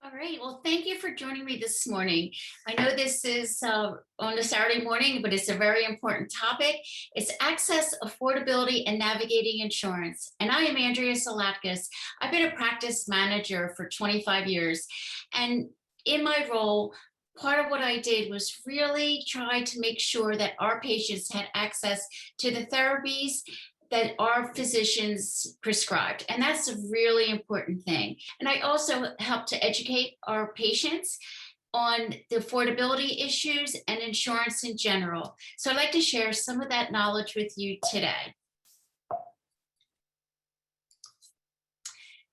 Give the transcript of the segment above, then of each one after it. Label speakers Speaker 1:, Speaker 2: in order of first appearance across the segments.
Speaker 1: All right. Well, thank you for joining me this morning. I know this is on a Saturday morning, but it's a very important topic. It's access, affordability, and navigating insurance. And I am Andrea Salatkis. I've been a practice manager for 25 years. And in my role, part of what I did was really try to make sure that our patients had access to the therapies that our physicians prescribed. And that's a really important thing. And I also help to educate our patients on the affordability issues and insurance in general. So I'd like to share some of that knowledge with you today.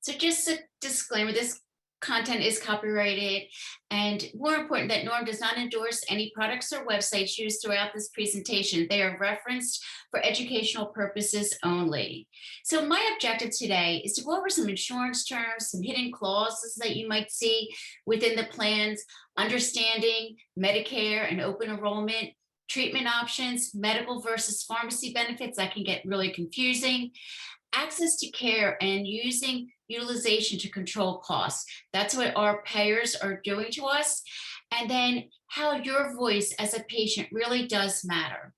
Speaker 1: So just a disclaimer, this content is copyrighted, and more important, that Norm does not endorse any products or websites used throughout this presentation. They are referenced for educational purposes only. So my objective today is to go over some insurance terms, some hidden clauses that you might see within the plans, understanding Medicare and open enrollment, treatment options, medical versus pharmacy benefits that can get really confusing, access to care, and using utilization to control costs. That's what our payers are doing to us. And then how your voice as a patient really does matter.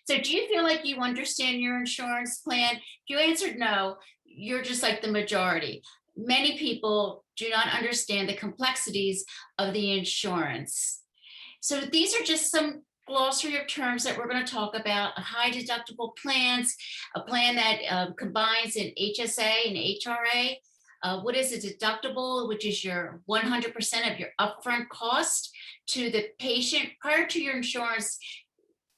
Speaker 1: So do you feel like you understand your insurance plan? If you answered no, you're just like the majority. Many people do not understand the complexities of the insurance. So these are just some glossary of terms that we're going to talk about. High deductible plans, a plan that combines an HSA and HRA. What is a deductible, which is your 100% of your upfront cost to the patient prior to your insurance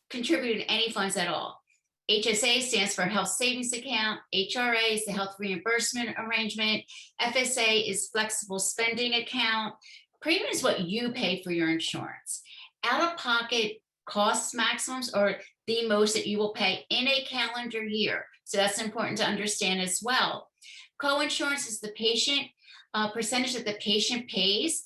Speaker 1: contributing any funds at all. HSA stands for Health Savings Account. HRA is the Health Reimbursement Arrangement. FSA is Flexible Spending Account. Premium is what you pay for your insurance. Out-of-pocket cost maximums are the most that you will pay in a calendar year. So that's important to understand as well. Co-insurance is the patient percentage that the patient pays.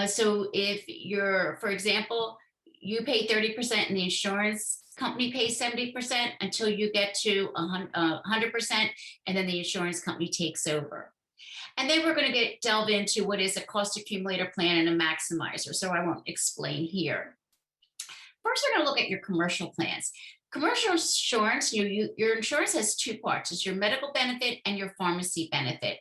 Speaker 1: So if you're, for example, you pay 30% and the insurance company pays 70% until you get to 100%, and then the insurance company takes over. And then we're going to delve into what is a cost accumulator plan and a maximizer. So I won't explain here. First, we're going to look at your commercial plans. Commercial insurance, your insurance has two parts. It's your medical benefit and your pharmacy benefit.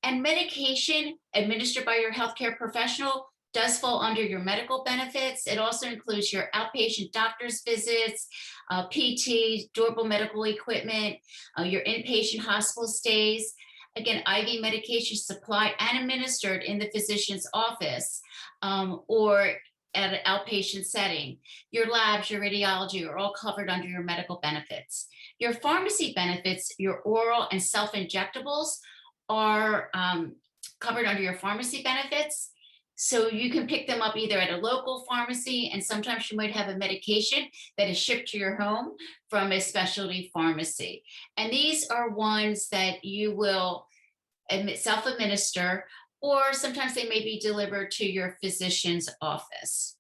Speaker 1: And medication administered by your healthcare professional does fall under your medical benefits. It also includes your outpatient doctor's visits, PT, durable medical equipment, your inpatient hospital stays. Again, IV medication supplied and administered in the physician's office or at an outpatient setting. Your labs, your radiology are all covered under your medical benefits. Your pharmacy benefits, your oral and self-injectables are covered under your pharmacy benefits. So you can pick them up either at a local pharmacy, and sometimes you might have a medication that is shipped to your home from a specialty pharmacy. And these are ones that you will self-administer, or sometimes they may be delivered to your physician's office.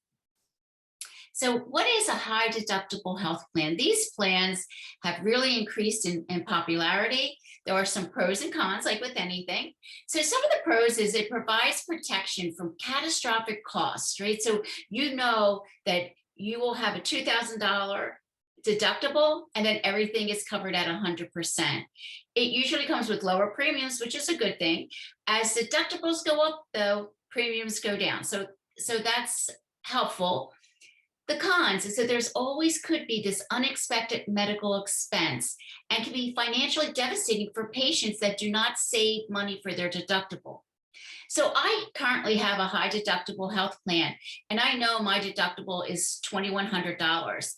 Speaker 1: So what is a high deductible health plan? These plans have really increased in popularity. There are some pros and cons, like with anything. So some of the pros is it provides protection from catastrophic costs, right? So you know that you will have a $2,000 deductible, and then everything is covered at 100%. It usually comes with lower premiums, which is a good thing. As deductibles go up, though, premiums go down. So that's helpful. The cons is that there's always could be this unexpected medical expense and can be financially devastating for patients that do not save money for their deductible. So I currently have a high deductible health plan, and I know my deductible is $2,100.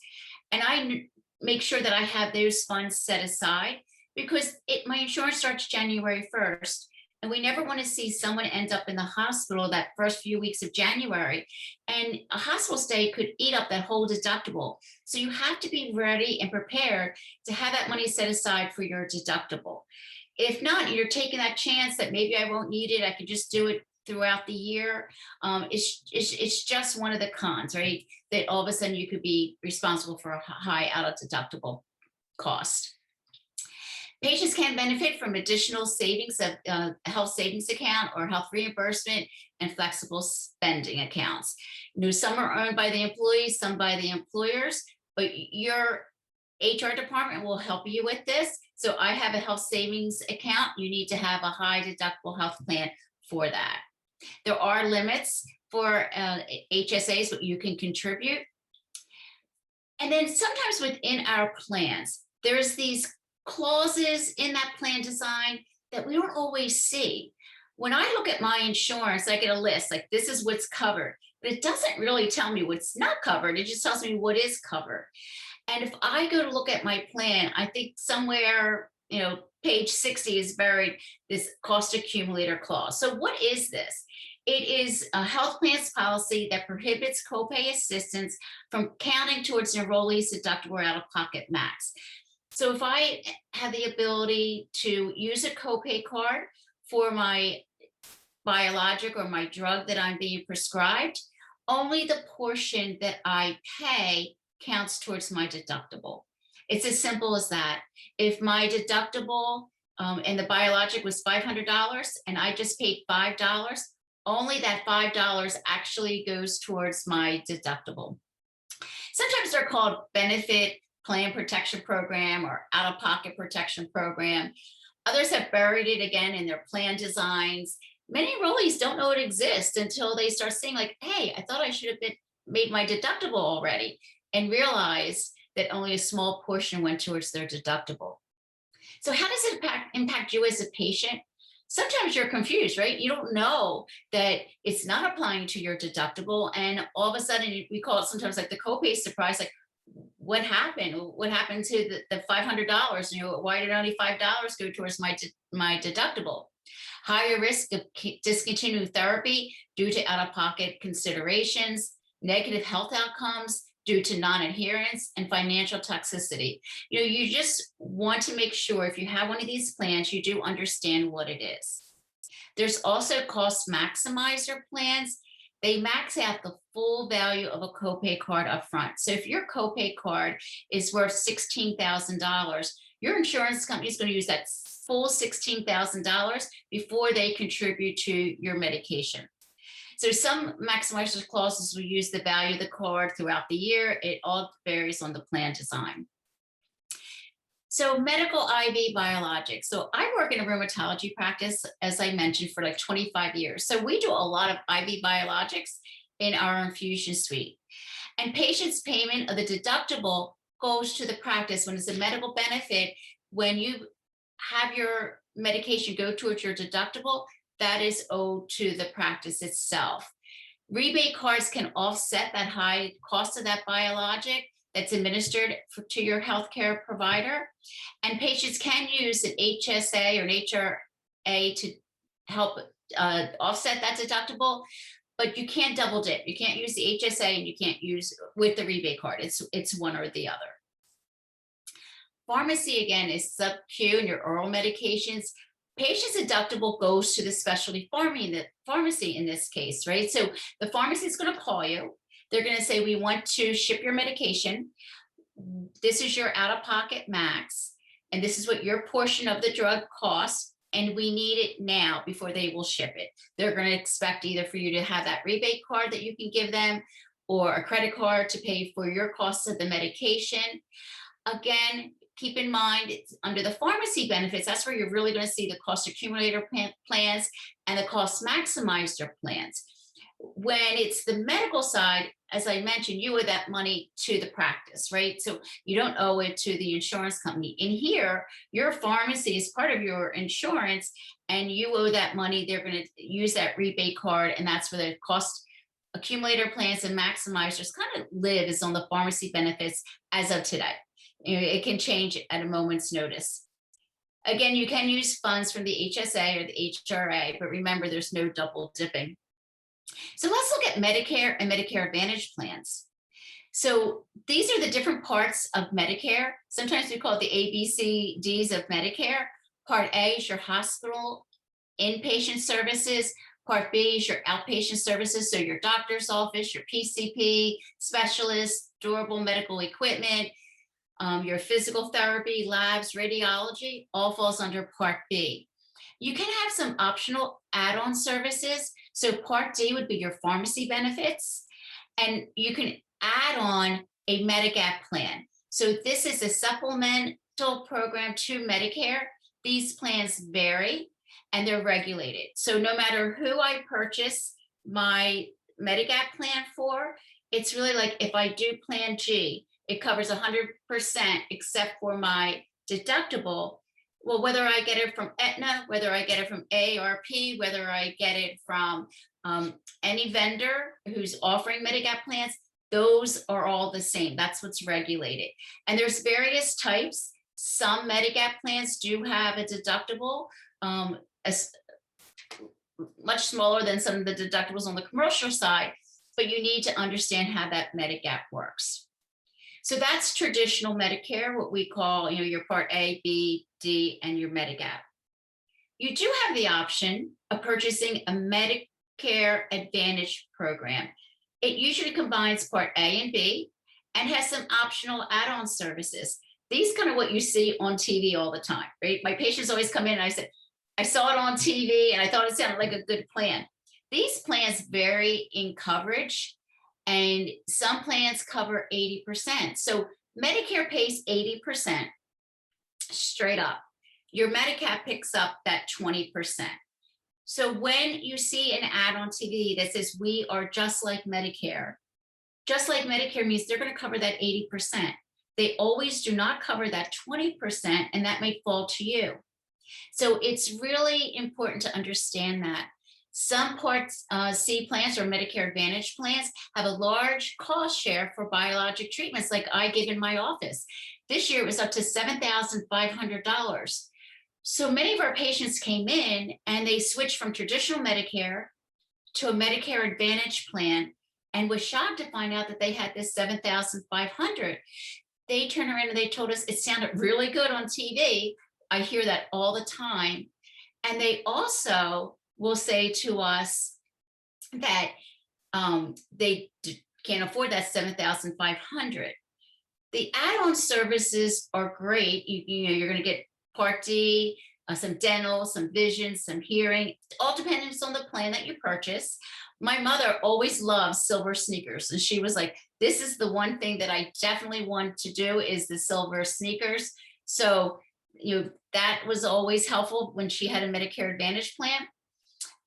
Speaker 1: And I make sure that I have those funds set aside because my insurance starts January 1st. And we never want to see someone end up in the hospital that first few weeks of January. And a hospital stay could eat up that whole deductible. So you have to be ready and prepared to have that money set aside for your deductible. If not, you're taking that chance that maybe I won't need it. I could just do it throughout the year. It's just one of the cons, right? That all of a sudden you could be responsible for a high out of deductible cost. Patients can benefit from additional savings of health savings account or health reimbursement and flexible spending accounts. Some are owned by the employees, some by the employers, but your HR department will help you with this. So I have a health savings account. You need to have a high deductible health plan for that. There are limits for HSAs, what you can contribute. And then sometimes within our plans, there's these clauses in that plan design that we don't always see. When I look at my insurance, I get a list like this is what's covered, but it doesn't really tell me what's not covered. It just tells me what is covered. And if I go to look at my plan, I think somewhere, page 60 is buried this cost accumulator clause. So what is this? It is a health plans policy that prohibits copay assistance from counting towards an enrollee's deductible or out-of-pocket max. So if I have the ability to use a copay card for my biologic or my drug that I'm being prescribed, only the portion that I pay counts towards my deductible. It's as simple as that. If my deductible and the biologic was $500 and I just paid $5, only that $5 actually goes towards my deductible. Sometimes they're called benefit plan protection program or out-of-pocket protection program. Others have buried it again in their plan designs. Many enrollees don't know it exists until they start seeing like, hey, I thought I should have made my deductible already, and realize that only a small portion went towards their deductible. So how does it impact you as a patient? Sometimes you're confused, right? You don't know that it's not applying to your deductible. And all of a sudden, we call it sometimes like the copay surprise, like, what happened? What happened to the $500? Why did only $5 go towards my deductible? Higher risk of discontinued therapy due to out-of-pocket considerations, negative health outcomes due to non-adherence, and financial toxicity. You just want to make sure if you have one of these plans, you do understand what it is. There's also cost maximizer plans. They max out the full value of a copay card up front. So if your copay card is worth $16,000, your insurance company is going to use that full $16,000 before they contribute to your medication. So some maximizer clauses will use the value of the card throughout the year. It all varies on the plan design. So medical IV biologics. So I work in a rheumatology practice, as I mentioned, for like 25 years. So we do a lot of IV biologics in our infusion suite. And patients' payment of the deductible goes to the practice when it's a medical benefit. When you have your medication go towards your deductible, that is owed to the practice itself. Rebate cards can offset that high cost of that biologic that's administered to your healthcare provider. And patients can use an HSA or an HRA to help offset that deductible, but you can't double dip. You can't use the HSA and you can't use with the rebate card. It's one or the other. Pharmacy, again, is SubQ and your oral medications. Patient's deductible goes to the specialty pharmacy in this case, right? So the pharmacy is going to call you. They're going to say, we want to ship your medication. This is your out-of-pocket max, and this is what your portion of the drug costs, and we need it now before they will ship it. They're going to expect either for you to have that rebate card that you can give them or a credit card to pay for your costs of the medication. Again, keep in mind, it's under the pharmacy benefits, that's where you're really going to see the cost accumulator plans and the cost maximizer plans. When it's the medical side, as I mentioned, you owe that money to the practice, right? So you don't owe it to the insurance company. In here, your pharmacy is part of your insurance and you owe that money. They're going to use that rebate card, and that's where the cost accumulator plans and maximizers kind of live, is on the pharmacy benefits as of today. It can change at a moment's notice. Again, you can use funds from the HSA or the HRA, but remember, there's no double dipping. So let's look at Medicare and Medicare Advantage plans. So these are the different parts of Medicare. Sometimes we call it the ABCDs of Medicare. Part A is your hospital inpatient services. Part B is your outpatient services, so your doctor's office, your PCP, specialist, durable medical equipment. your physical therapy, labs, radiology, all falls under Part B. You can have some optional add-on services. So Part D would be your pharmacy benefits, and you can add on a Medigap plan. So this is a supplemental program to Medicare. These plans vary and they're regulated. So no matter who I purchase my Medigap plan for, it's really like if I do Plan G, it covers 100% except for my deductible. Well, whether I get it from Aetna, whether I get it from AARP, whether I get it from any vendor who's offering Medigap plans, those are all the same. That's what's regulated. And there's various types. Some Medigap plans do have a deductible, much smaller than some of the deductibles on the commercial side, but you need to understand how that Medigap works. So that's traditional Medicare, what we call, your Part A, B, D, and your Medigap. You do have the option of purchasing a Medicare Advantage program. It usually combines Part A and B and has some optional add-on services. These kind of what you see on TV all the time, right? My patients always come in and I said, I saw it on TV and I thought it sounded like a good plan. These plans vary in coverage, and some plans cover 80%. So Medicare pays 80% straight up. Your Medigap picks up that 20%. So when you see an ad on TV that says, we are just like Medicare means they're going to cover that 80%. They always do not cover that 20%, and that may fall to you. So it's really important to understand that. Some Part C plans or Medicare Advantage plans have a large cost share for biologic treatments like I give in my office. This year it was up to $7,500. So many of our patients came in and they switched from traditional Medicare to a Medicare Advantage plan and was shocked to find out that they had this $7,500. They turned around and they told us it sounded really good on TV. I hear that all the time. And they also will say to us that they can't afford that $7,500. The add-on services are great. You're going to get Part D, some dental, some vision, some hearing, all depends on the plan that you purchase. My mother always loved silver sneakers. And she was like, this is the one thing that I definitely want to do is the silver sneakers. So, that was always helpful when she had a Medicare Advantage plan.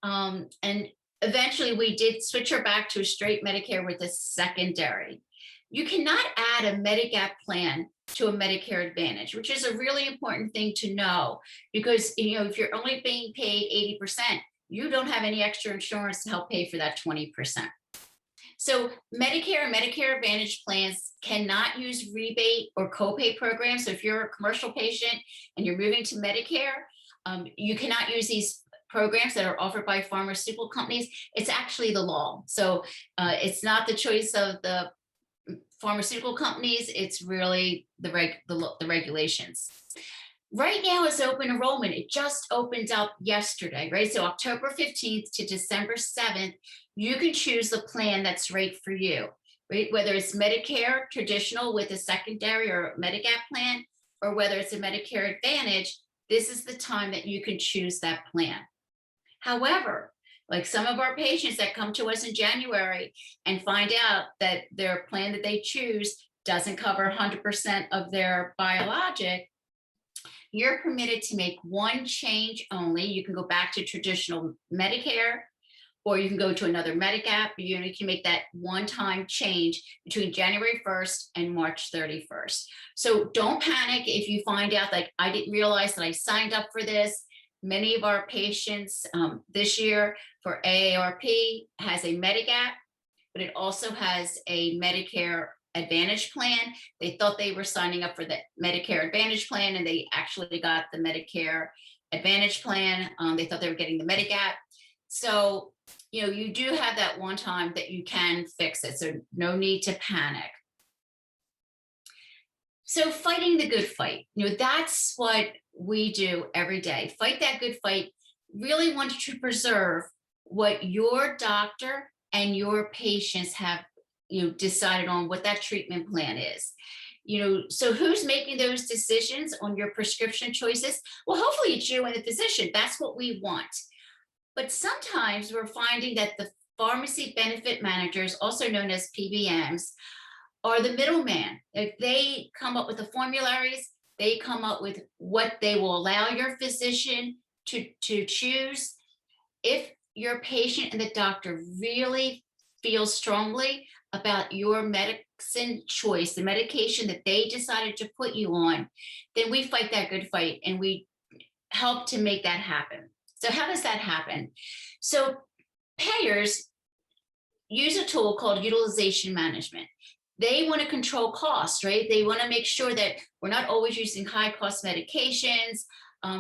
Speaker 1: And eventually we did switch her back to a straight Medicare with a secondary. You cannot add a Medigap plan to a Medicare Advantage, which is a really important thing to know, because if you're only being paid 80%, you don't have any extra insurance to help pay for that 20%. So Medicare and Medicare Advantage plans cannot use rebate or copay programs. So if you're a commercial patient and you're moving to Medicare, you cannot use these programs that are offered by pharmaceutical companies. It's actually the law. So it's not the choice of the pharmaceutical companies. It's really the regulations. Right now is open enrollment. It just opened up yesterday, right? So October 15th to December 7th, you can choose the plan that's right for you, right? Whether it's Medicare traditional with a secondary or Medigap plan, or whether it's a Medicare Advantage, this is the time that you can choose that plan. However, like some of our patients that come to us in January and find out that their plan that they choose doesn't cover 100% of their biologic, you're permitted to make one change only. You can go back to traditional Medicare, or you can go to another Medigap. You can make that one-time change between January 1st and March 31st. So don't panic if you find out like, I didn't realize that I signed up for this. Many of our patients this year for AARP has a Medigap, but it also has a Medicare Advantage plan. They thought they were signing up for the Medicare Advantage plan, and they actually got the Medicare Advantage plan. They thought they were getting the Medigap. So, you do have that one time that you can fix it. So no need to panic. So fighting the good fight, that's what we do every day. Fight that good fight. Really want to preserve what your doctor and your patients have decided on, what that treatment plan is. So who's making those decisions on your prescription choices? Well, hopefully it's you and the physician. That's what we want. But sometimes we're finding that the pharmacy benefit managers, also known as PBMs, are the middleman. If they come up with the formularies, they come up with what they will allow your physician to choose. If your patient and the doctor really feel strongly about your medicine choice, the medication that they decided to put you on, then we fight that good fight and we help to make that happen. So how does that happen? So payers use a tool called utilization management. They want to control costs, right? They want to make sure that we're not always using high cost medications.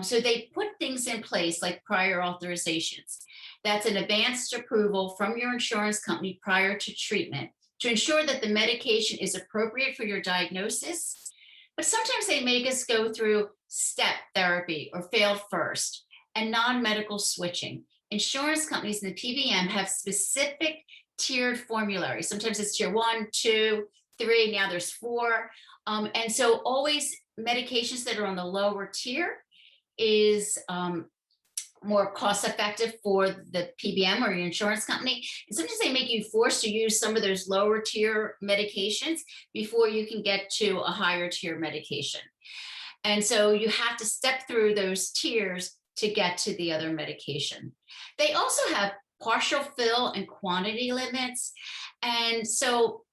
Speaker 1: So they put things in place like prior authorizations. That's an advanced approval from your insurance company prior to treatment to ensure that the medication is appropriate for your diagnosis. But sometimes they make us go through step therapy or failed first and non-medical switching. Insurance companies and the PBM have specific tiered formularies. Sometimes it's tier 1, 2, 3, now there's 4. And so always medications that are on the lower tier is more cost effective for the PBM or your insurance company. And sometimes they make you forced to use some of those lower tier medications before you can get to a higher tier medication. And so you have to step through those tiers to get to the other medication. They also have partial fill and quantity limits. And so,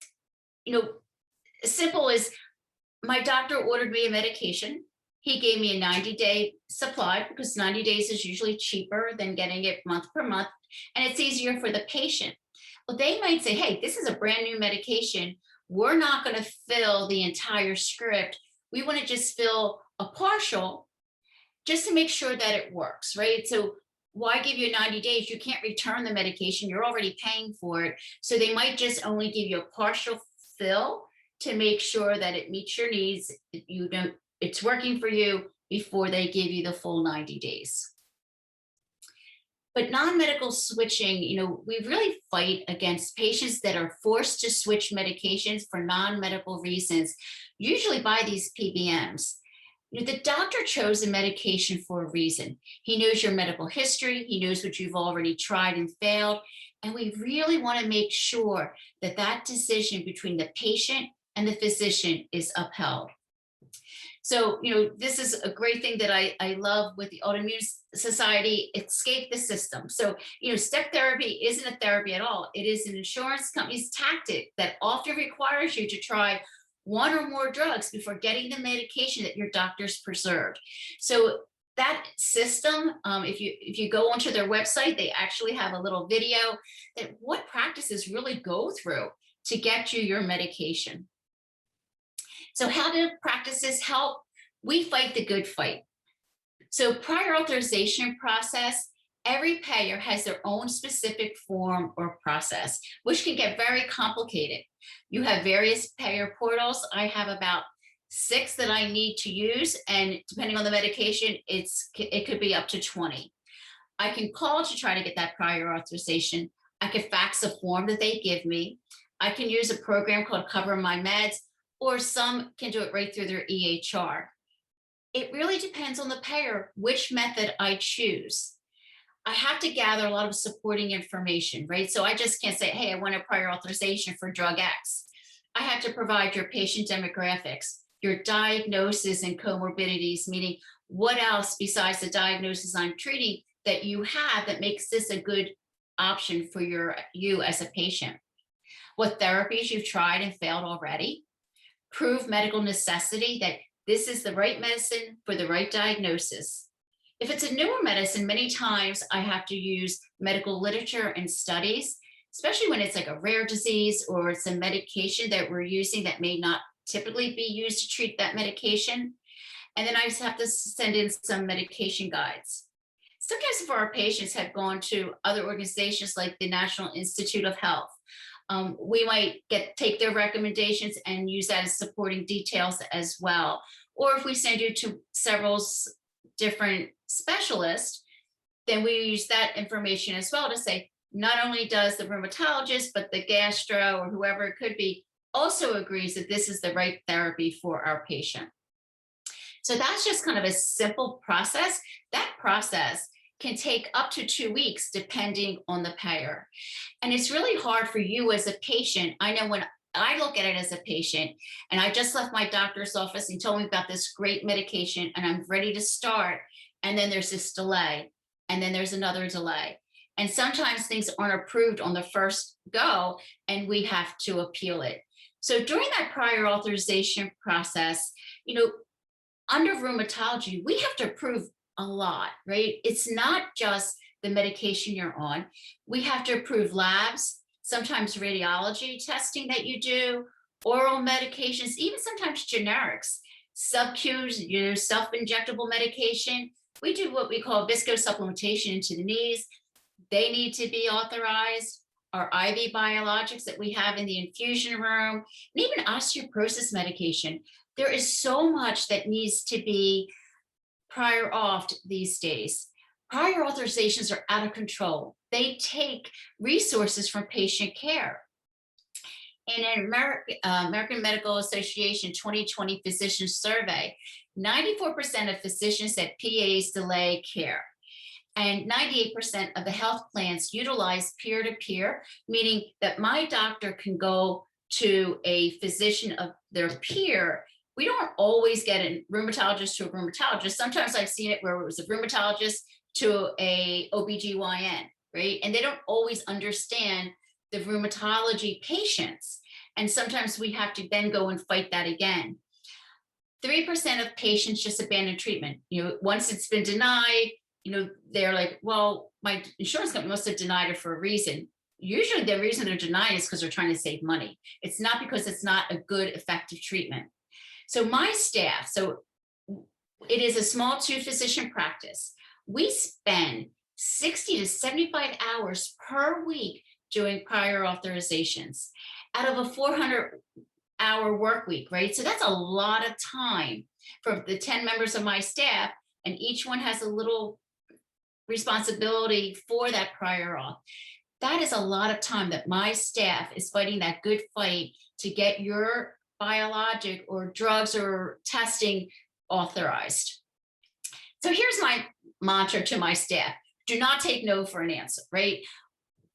Speaker 1: simple as my doctor ordered me a medication. He gave me a 90-day supply because 90 days is usually cheaper than getting it month per month, and it's easier for the patient. Well, they might say, hey, this is a brand new medication. We're not going to fill the entire script. We want to just fill a partial just to make sure that it works, right? So why give you 90 days? You can't return the medication. You're already paying for it. So they might just only give you a partial fill to make sure that it meets your needs. It's working for you before they give you the full 90 days. But non-medical switching, we really fight against patients that are forced to switch medications for non-medical reasons, usually by these PBMs. The doctor chose a medication for a reason. He knows your medical history. He knows what you've already tried and failed. And we really want to make sure that that decision between the patient and the physician is upheld. So, this is a great thing that I love with the Autoimmune Society, escape the system. So, step therapy isn't a therapy at all. It is an insurance company's tactic that often requires you to try one or more drugs before getting the medication that your doctor's preserved. So that system, if you go onto their website, they actually have a little video that what practices really go through to get you your medication. So how do practices help? We fight the good fight. So prior authorization process, every payer has their own specific form or process, which can get very complicated. You have various payer portals. I have about 6 that I need to use, and depending on the medication, it could be up to 20. I can call to try to get that prior authorization. I could fax a form that they give me. I can use a program called Cover My Meds, or some can do it right through their EHR. It really depends on the payer which method I choose. I have to gather a lot of supporting information, right? So I just can't say, hey, I want a prior authorization for drug X. I have to provide your patient demographics, your diagnosis and comorbidities, meaning what else besides the diagnosis I'm treating that you have that makes this a good option for you as a patient. What therapies you've tried and failed already. Prove medical necessity that this is the right medicine for the right diagnosis. If it's a newer medicine, many times I have to use medical literature and studies, especially when it's like a rare disease or it's a medication that we're using that may not typically be used to treat that medication. And then I just have to send in some medication guides. Sometimes if our patients have gone to other organizations like the National Institute of Health, we might take their recommendations and use that as supporting details as well. Or if we send you to several different specialists, then we use that information as well to say, not only does the rheumatologist, but the gastro or whoever it could be also agrees that this is the right therapy for our patient. So that's just kind of a simple process. That process can take up to 2 weeks depending on the payer. And it's really hard for you as a patient. I know when I look at it as a patient and I just left my doctor's office and told me about this great medication and I'm ready to start. And then there's this delay, and then there's another delay. And sometimes things aren't approved on the first go, and we have to appeal it. So during that prior authorization process, under rheumatology, we have to approve a lot, right? It's not just the medication you're on. We have to approve labs, sometimes radiology testing that you do, oral medications, even sometimes generics, SubQs, self-injectable medication. We do what we call viscosupplementation into the knees. They need to be authorized. Our IV biologics that we have in the infusion room, and even osteoporosis medication. There is so much that needs to be prior authed these days. Prior authorizations are out of control. They take resources from patient care. In an American Medical Association 2020 physician survey, 94% of physicians said PAs delay care. And 98% of the health plans utilize peer-to-peer, meaning that my doctor can go to a physician of their peer. We don't always get a rheumatologist to a rheumatologist. Sometimes I've seen it where it was a rheumatologist to a OBGYN, right? And they don't always understand the rheumatology patients. And sometimes we have to then go and fight that again. 3% of patients just abandon treatment. Once it's been denied, they're like, well, my insurance company must have denied it for a reason. Usually the reason they're denying is because they're trying to save money. It's not because it's not a good, effective treatment. So my staff, so it is a small 2-physician practice. We spend 60 to 75 hours per week doing prior authorizations out of a 400-hour work week, right? So that's a lot of time for the 10 members of my staff, and each one has a little responsibility for that prior auth. That is a lot of time that my staff is fighting that good fight to get your biologic or drugs or testing authorized. So here's my mantra to my staff. Do not take no for an answer, right?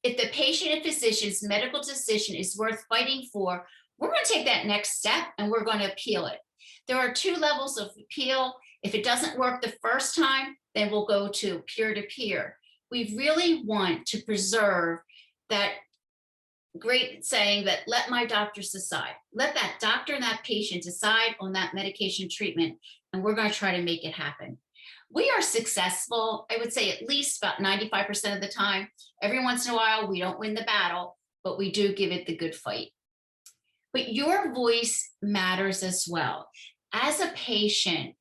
Speaker 1: If the patient and physician's medical decision is worth fighting for, we're going to take that next step and we're going to appeal it. There are 2 levels of appeal. If it doesn't work the first time, then we'll go to peer-to-peer. We really want to preserve that great saying that let my doctors decide. Let that doctor and that patient decide on that medication treatment, and we're going to try to make it happen. We are successful, I would say at least about 95% of the time. Every once in a while, we don't win the battle, but we do give it the good fight. But your voice matters as well. As a patient,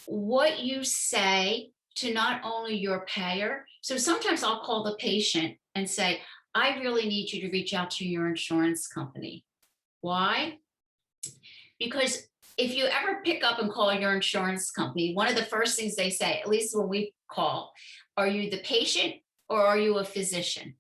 Speaker 1: what you say to not only your payer. So sometimes I'll call the patient and say, I really need you to reach out to your insurance company. Why? Because if you ever pick up and call your insurance company, one of the first things they say, at least when we call, are you the patient or are you a physician?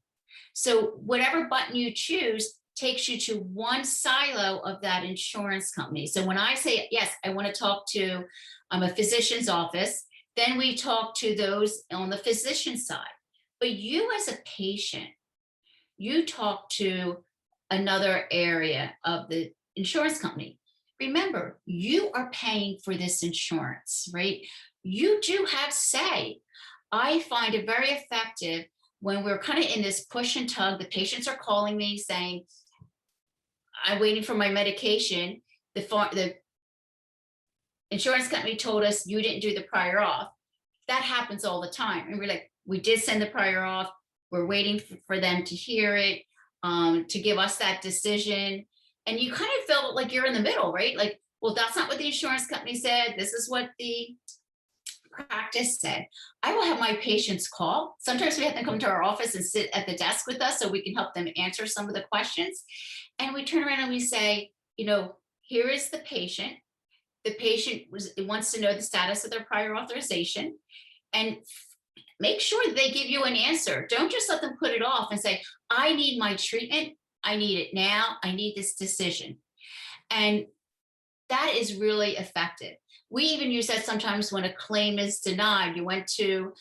Speaker 1: So whatever button you choose takes you to one silo of that insurance company. So when I say, yes, I want to talk to a physician's office, then we talk to those on the physician side. But you as a patient, you talk to another area of the insurance company. Remember, you are paying for this insurance, right? You do have say. I find it very effective when we're kind of in this push and tug. The patients are calling me saying, I'm waiting for my medication. The insurance company told us you didn't do the prior auth. That happens all the time. And we're like, we did send the prior auth. We're waiting for them to hear it, to give us that decision. And you kind of feel like you're in the middle, right? Like, well, that's not what the insurance company said. This is what the practice said. I will have my patients call. Sometimes we have them come to our office and sit at the desk with us so we can help them answer some of the questions. And we turn around and we say, here is the patient. The patient wants to know the status of their prior authorization, and make sure they give you an answer. Don't just let them put it off and say, I need my treatment I need it now. I need this decision. And that is really effective. We even use that sometimes when a claim is denied. You went to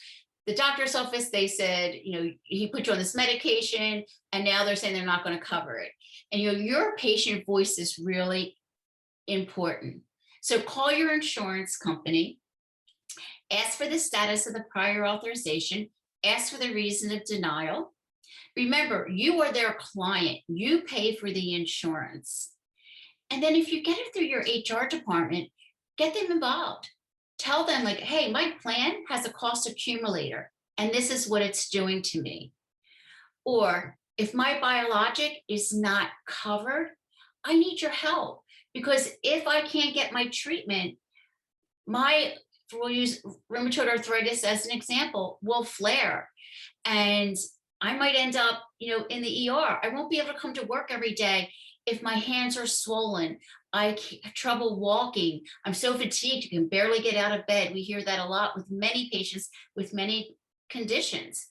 Speaker 1: the doctor's office, they said, he put you on this medication, and now they're saying they're not going to cover it. And your patient voice is really important. So call your insurance company, ask for the status of the prior authorization, ask for the reason of denial. Remember, you are their client. You pay for the insurance. And then if you get it through your HR department, get them involved. Tell them like, hey, my plan has a cost accumulator, and this is what it's doing to me. Or if my biologic is not covered, I need your help, because if I can't get my treatment, we'll use rheumatoid arthritis as an example, will flare. And I might end up, in the ER. I won't be able to come to work every day if my hands are swollen. I have trouble walking. I'm so fatigued, you can barely get out of bed. We hear that a lot with many patients with many conditions.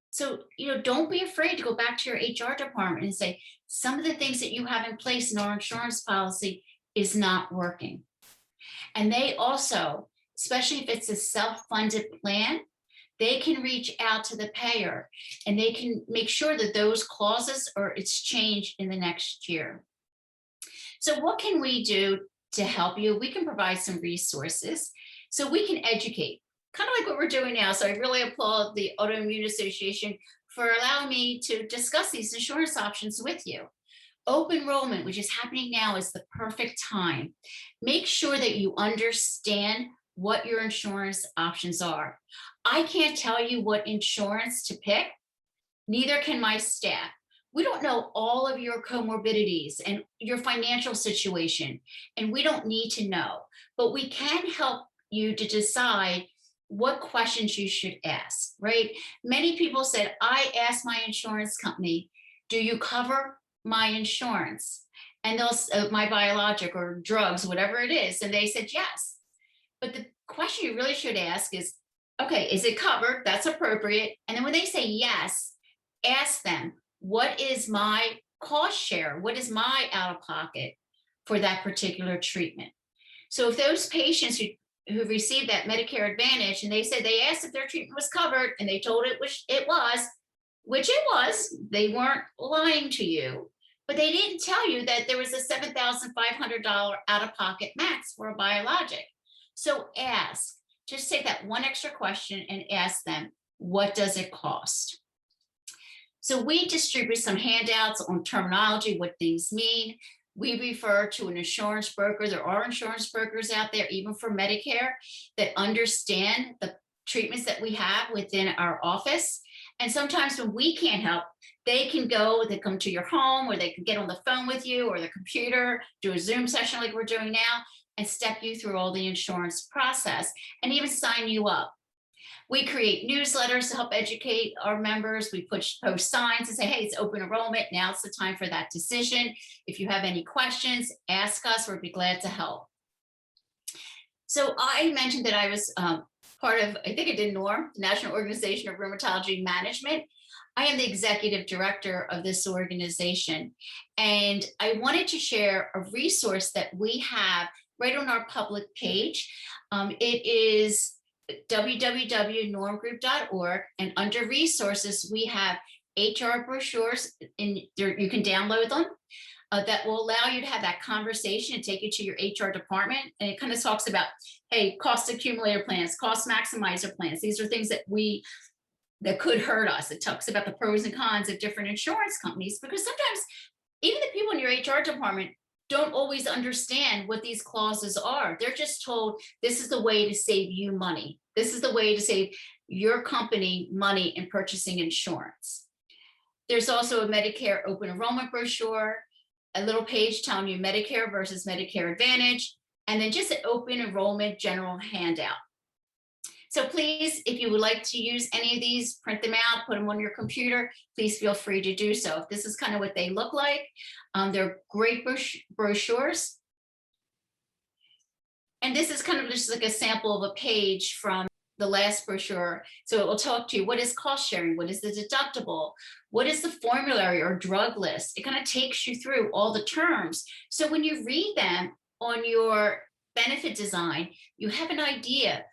Speaker 1: So, don't be afraid to go back to your HR department and say, some of the things that you have in place in our insurance policy is not working. And they also, especially if it's a self-funded plan, they can reach out to the payer and they can make sure that those clauses or it's changed in the next year. So what can we do to help you? We can provide some resources so we can educate, kind of like what we're doing now. So I really applaud the Autoimmune Association for allowing me to discuss these insurance options with you. Open enrollment, which is happening now, is the perfect time. Make sure that you understand what your insurance options are. I can't tell you what insurance to pick, neither can my staff. We don't know all of your comorbidities and your financial situation, and we don't need to know, but we can help you to decide what questions you should ask, right? Many people said, I asked my insurance company, do you cover my insurance? And they'll, my biologic or drugs, whatever it is. And they said, yes. But the question you really should ask is, okay, is it covered? That's appropriate. And then when they say yes, ask them, what is my cost share? What is my out of pocket for that particular treatment? So if those patients who received that Medicare Advantage and they said they asked if their treatment was covered and they told it which it was, they weren't lying to you, but they didn't tell you that there was a $7,500 out of pocket max for a biologic. So ask, just take that one extra question and ask them, what does it cost? So we distribute some handouts on terminology, what things mean. We refer to an insurance broker. There are insurance brokers out there, even for Medicare, that understand the treatments that we have within our office. And sometimes when we can't help, they come to your home, or they can get on the phone with you or the computer, do a Zoom session like we're doing now, and step you through all the insurance process and even sign you up. We create newsletters to help educate our members. We post signs and say, hey, it's open enrollment. Now it's the time for that decision. If you have any questions, ask us. We'd be glad to help. So I mentioned that I was part of, I think I did NORM, the National Organization of Rheumatology Management. I am the executive director of this organization. And I wanted to share a resource that we have right on our public page. It is www.normgroup.org, and under resources, we have HR brochures, and you can download them. That will allow you to have that conversation and take you to your HR department. And it kind of talks about, hey, cost accumulator plans, cost maximizer plans. These are things that could hurt us. It talks about the pros and cons of different insurance companies, because sometimes even the people in your HR department don't always understand what these clauses are. They're just told, this is the way to save you money. This is the way to save your company money in purchasing insurance. There's also a Medicare open enrollment brochure, a little page telling you Medicare versus Medicare Advantage, and then just an open enrollment general handout. So please, if you would like to use any of these, print them out, put them on your computer, please feel free to do so. This is kind of what they look like. They're great brochures. And this is kind of just like a sample of a page from the last brochure. So it will talk to you, what is cost sharing? What is the deductible? What is the formulary or drug list? It kind of takes you through all the terms. So when you read them on your benefit design, you have an idea.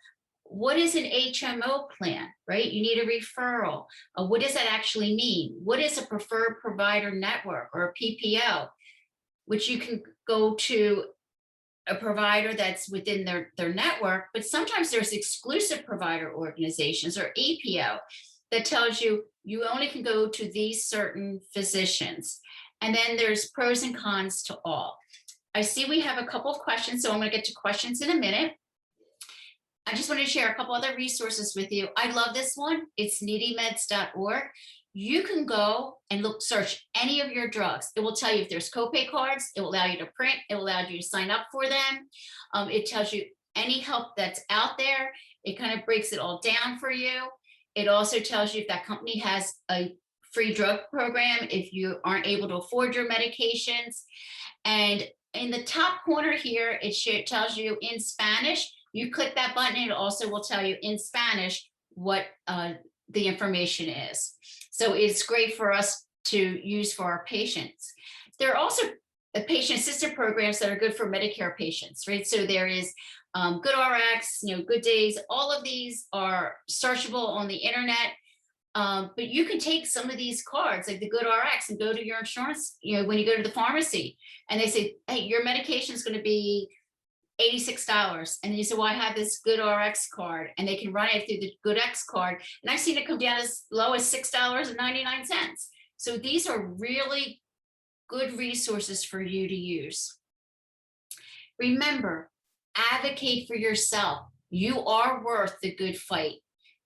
Speaker 1: What is an HMO plan, right? You need a referral. What does that actually mean? What is a preferred provider network or a PPO, which you can go to a provider that's within their network, but sometimes there's exclusive provider organizations or APO that tells you you only can go to these certain physicians. And then there's pros and cons to all. I see we have a couple of questions, so I'm going to get to questions in a minute. I just want to share a couple other resources with you. I love this one. It's needymeds.org. You can go and search any of your drugs. It will tell you if there's copay cards. It will allow you to print. It will allow you to sign up for them. It tells you any help that's out there. It kind of breaks it all down for you. It also tells you if that company has a free drug program, if you aren't able to afford your medications. And in the top corner here, it tells you in Spanish. You click that button, it also will tell you in Spanish what the information is. So it's great for us to use for our patients. There are also patient assistant programs that are good for Medicare patients, right? So there is GoodRx, Good Days. All of these are searchable on the internet. But you can take some of these cards, like the GoodRx, and go to your insurance, when you go to the pharmacy, and they say, hey, your medication is going to be $86. And then you say, well, I have this GoodRx card, and they can run it through the GoodX card. And I've seen it come down as low as $6.99. So these are really good resources for you to use. Remember, advocate for yourself. You are worth the good fight.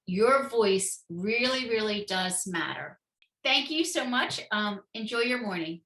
Speaker 1: Your voice really, really does matter. Thank you so much. Enjoy your morning.